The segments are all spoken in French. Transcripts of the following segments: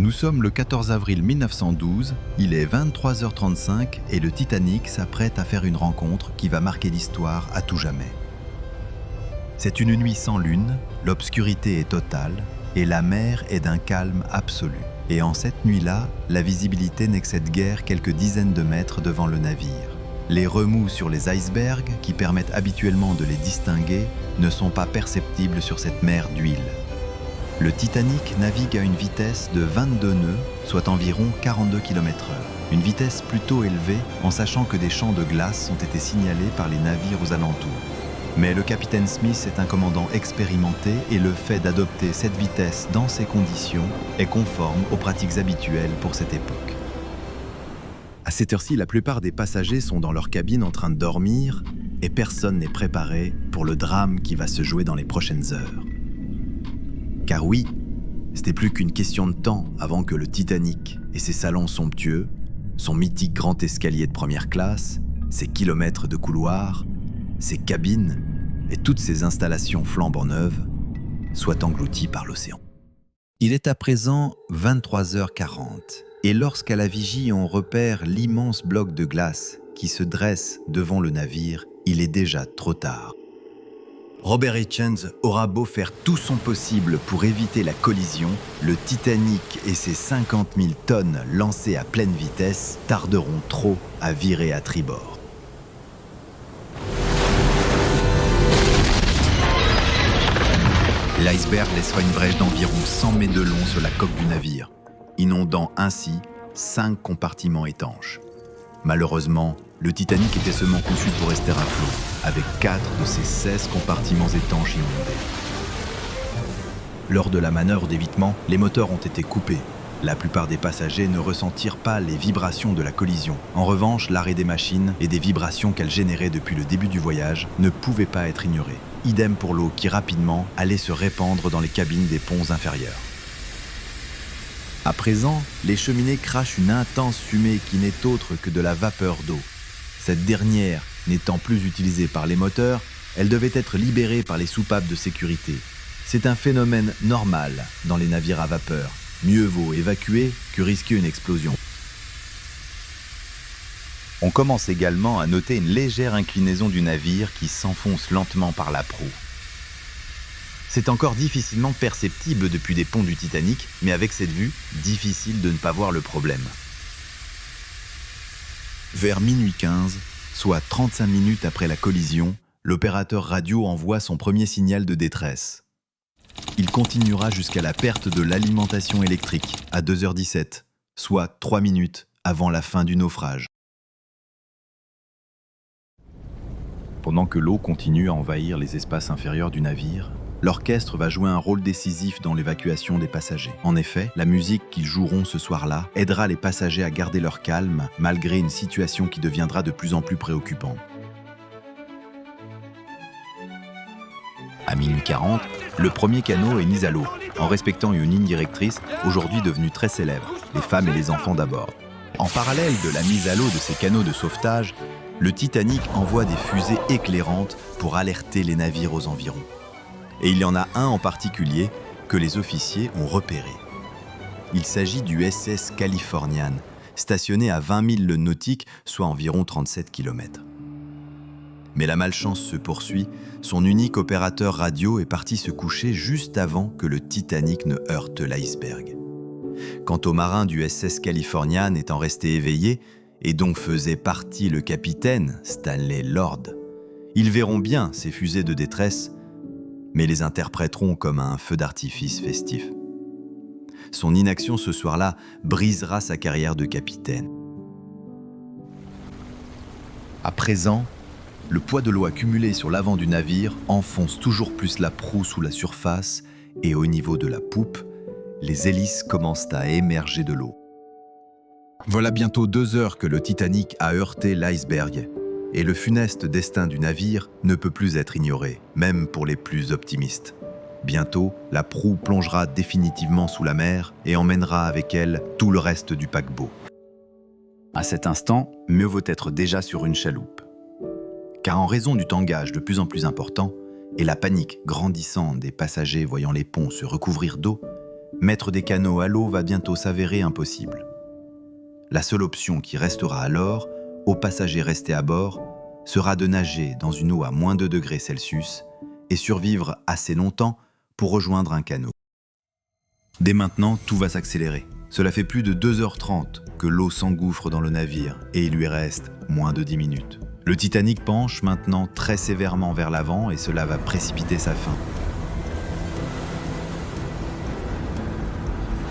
Nous sommes le 14 avril 1912, il est 23h35 et le Titanic s'apprête à faire une rencontre qui va marquer l'histoire à tout jamais. C'est une nuit sans lune, l'obscurité est totale et la mer est d'un calme absolu. Et en cette nuit-là, la visibilité n'excède guère quelques dizaines de mètres devant le navire. Les remous sur les icebergs, qui permettent habituellement de les distinguer, ne sont pas perceptibles sur cette mer d'huile. Le Titanic navigue à une vitesse de 22 nœuds, soit environ 42 km/h. Une vitesse plutôt élevée, en sachant que des champs de glace ont été signalés par les navires aux alentours. Mais le capitaine Smith est un commandant expérimenté et le fait d'adopter cette vitesse dans ces conditions est conforme aux pratiques habituelles pour cette époque. À cette heure-ci, la plupart des passagers sont dans leur cabine en train de dormir et personne n'est préparé pour le drame qui va se jouer dans les prochaines heures. Car oui, c'était plus qu'une question de temps avant que le Titanic et ses salons somptueux, son mythique grand escalier de première classe, ses kilomètres de couloirs, ses cabines et toutes ces installations flambant neuves soient engloutis par l'océan. Il est à présent 23h40 et lorsqu'à la vigie on repère l'immense bloc de glace qui se dresse devant le navire, il est déjà trop tard. Robert Hichens aura beau faire tout son possible pour éviter la collision, le Titanic et ses 50 000 tonnes lancées à pleine vitesse tarderont trop à virer à tribord. L'iceberg laissera une brèche d'environ 100 mètres de long sur la coque du navire, inondant ainsi 5 compartiments étanches. Malheureusement, le Titanic était seulement conçu pour rester à flot, avec 4 de ses 16 compartiments étanches inondés. Lors de la manœuvre d'évitement, les moteurs ont été coupés. La plupart des passagers ne ressentirent pas les vibrations de la collision. En revanche, l'arrêt des machines et des vibrations qu'elles généraient depuis le début du voyage ne pouvaient pas être ignorés. Idem pour l'eau qui rapidement allait se répandre dans les cabines des ponts inférieurs. À présent, les cheminées crachent une intense fumée qui n'est autre que de la vapeur d'eau. Cette dernière n'étant plus utilisée par les moteurs, elle devait être libérée par les soupapes de sécurité. C'est un phénomène normal dans les navires à vapeur. Mieux vaut évacuer que risquer une explosion. On commence également à noter une légère inclinaison du navire qui s'enfonce lentement par la proue. C'est encore difficilement perceptible depuis les ponts du Titanic, mais avec cette vue, difficile de ne pas voir le problème. Vers minuit 15, soit 35 minutes après la collision, l'opérateur radio envoie son premier signal de détresse. Il continuera jusqu'à la perte de l'alimentation électrique à 2h17, soit 3 minutes avant la fin du naufrage. Pendant que l'eau continue à envahir les espaces inférieurs du navire, l'orchestre va jouer un rôle décisif dans l'évacuation des passagers. En effet, la musique qu'ils joueront ce soir-là aidera les passagers à garder leur calme malgré une situation qui deviendra de plus en plus préoccupante. À minuit 40, le premier canot est mis à l'eau, en respectant une ligne directrice aujourd'hui devenue très célèbre, les femmes et les enfants d'abord. En parallèle de la mise à l'eau de ces canots de sauvetage, le Titanic envoie des fusées éclairantes pour alerter les navires aux environs. Et il y en a un en particulier que les officiers ont repéré. Il s'agit du SS Californian, stationné à 20 000 lieues nautiques, soit environ 37 km. Mais la malchance se poursuit, son unique opérateur radio est parti se coucher juste avant que le Titanic ne heurte l'iceberg. Quant aux marins du SS Californian étant restés éveillés, et dont faisait partie le capitaine Stanley Lord, ils verront bien ces fusées de détresse, mais les interpréteront comme un feu d'artifice festif. Son inaction ce soir-là brisera sa carrière de capitaine. À présent, le poids de l'eau accumulée sur l'avant du navire enfonce toujours plus la proue sous la surface et au niveau de la poupe, les hélices commencent à émerger de l'eau. Voilà bientôt 2 heures que le Titanic a heurté l'iceberg et le funeste destin du navire ne peut plus être ignoré, même pour les plus optimistes. Bientôt, la proue plongera définitivement sous la mer et emmènera avec elle tout le reste du paquebot. À cet instant, mieux vaut être déjà sur une chaloupe. Car en raison du tangage de plus en plus important et la panique grandissante des passagers voyant les ponts se recouvrir d'eau, Mettre des canots à l'eau va bientôt s'avérer impossible. La seule option qui restera alors, aux passagers restés à bord, sera de nager dans une eau à moins 2 degrés Celsius et survivre assez longtemps pour rejoindre un canot. Dès maintenant, tout va s'accélérer. Cela fait plus de 2h30 que l'eau s'engouffre dans le navire et il lui reste moins de 10 minutes. Le Titanic penche maintenant très sévèrement vers l'avant et cela va précipiter sa fin.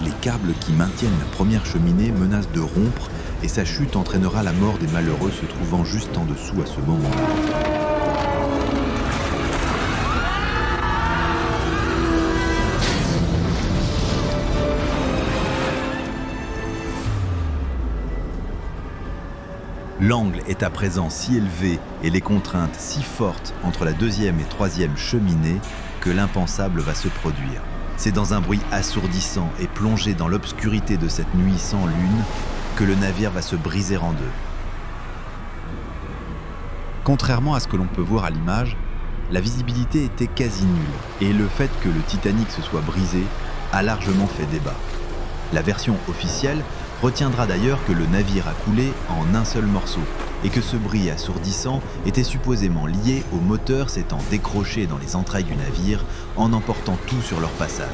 Les câbles qui maintiennent la première cheminée menacent de rompre et sa chute entraînera la mort des malheureux se trouvant juste en dessous à ce moment-là. L'angle est à présent si élevé et les contraintes si fortes entre la deuxième et troisième cheminée que l'impensable va se produire. C'est dans un bruit assourdissant et plongé dans l'obscurité de cette nuit sans lune que le navire va se briser en deux. Contrairement à ce que l'on peut voir à l'image, la visibilité était quasi nulle et le fait que le Titanic se soit brisé a largement fait débat. La version officielle retiendra d'ailleurs que le navire a coulé en un seul morceau et que ce bruit assourdissant était supposément lié au moteur s'étant décroché dans les entrailles du navire en emportant tout sur leur passage.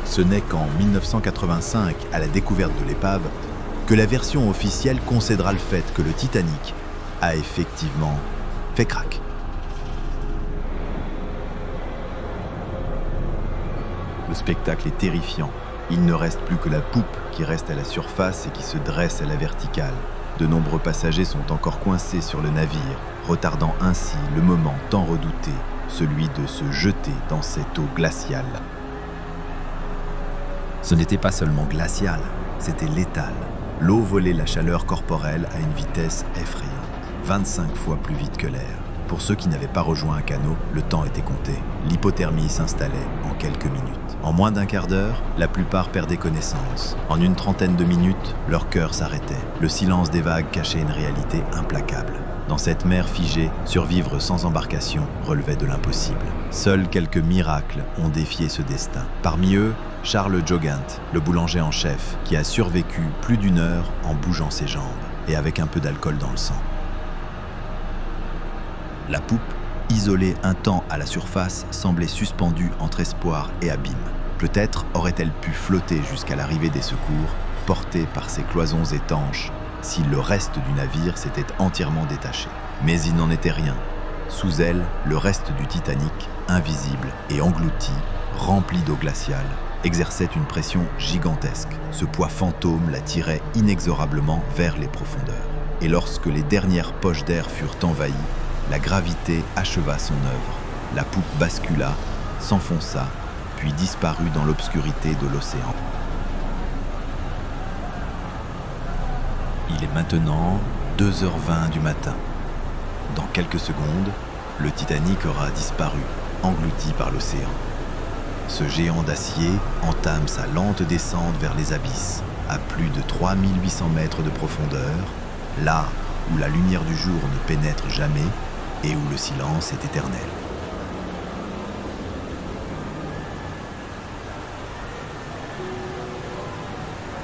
Ce n'est qu'en 1985, à la découverte de l'épave, que la version officielle concédera le fait que le Titanic a effectivement fait crack. Le spectacle est terrifiant. Il ne reste plus que la poupe qui reste à la surface et qui se dresse à la verticale. De nombreux passagers sont encore coincés sur le navire, retardant ainsi le moment tant redouté, celui de se jeter dans cette eau glaciale. Ce n'était pas seulement glacial, c'était létal. L'eau volait la chaleur corporelle à une vitesse effrayante, 25 fois plus vite que l'air. Pour ceux qui n'avaient pas rejoint un canot, le temps était compté. L'hypothermie s'installait en quelques minutes. En moins d'un quart d'heure, la plupart perdaient connaissance. En une trentaine de minutes, leur cœur s'arrêtait. Le silence des vagues cachait une réalité implacable. Dans cette mer figée, survivre sans embarcation relevait de l'impossible. Seuls quelques miracles ont défié ce destin. Parmi eux, Charles Jogant, le boulanger en chef, qui a survécu plus d'1 heure en bougeant ses jambes et avec un peu d'alcool dans le sang. La poupe, isolée un temps à la surface, semblait suspendue entre espoir et abîme. Peut-être aurait-elle pu flotter jusqu'à l'arrivée des secours, portée par ces cloisons étanches, si le reste du navire s'était entièrement détaché. Mais il n'en était rien. Sous elle, le reste du Titanic, invisible et englouti, rempli d'eau glaciale, exerçait une pression gigantesque. Ce poids fantôme la tirait inexorablement vers les profondeurs. Et lorsque les dernières poches d'air furent envahies, la gravité acheva son œuvre. La poupe bascula, s'enfonça, puis disparut dans l'obscurité de l'océan. Il est maintenant 2h20 du matin. Dans quelques secondes, le Titanic aura disparu, englouti par l'océan. Ce géant d'acier entame sa lente descente vers les abysses, à plus de 3800 mètres de profondeur, là où la lumière du jour ne pénètre jamais et où le silence est éternel.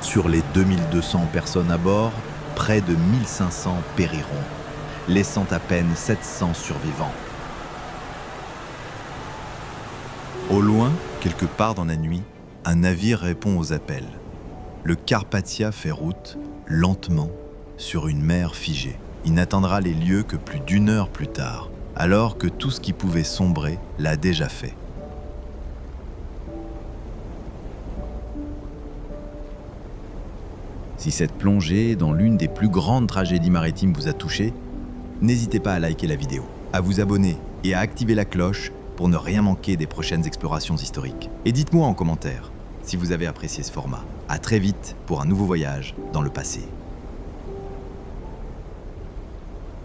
Sur les 2200 personnes à bord, près de 1500 périront, laissant à peine 700 survivants. Au loin, quelque part dans la nuit, un navire répond aux appels. Le Carpathia fait route, lentement, sur une mer figée. Il n'atteindra les lieux que plus d'1 heure plus tard, alors que tout ce qui pouvait sombrer l'a déjà fait. Si cette plongée dans l'une des plus grandes tragédies maritimes vous a touché, n'hésitez pas à liker la vidéo, à vous abonner et à activer la cloche pour ne rien manquer des prochaines explorations historiques. Et dites-moi en commentaire si vous avez apprécié ce format. À très vite pour un nouveau voyage dans le passé.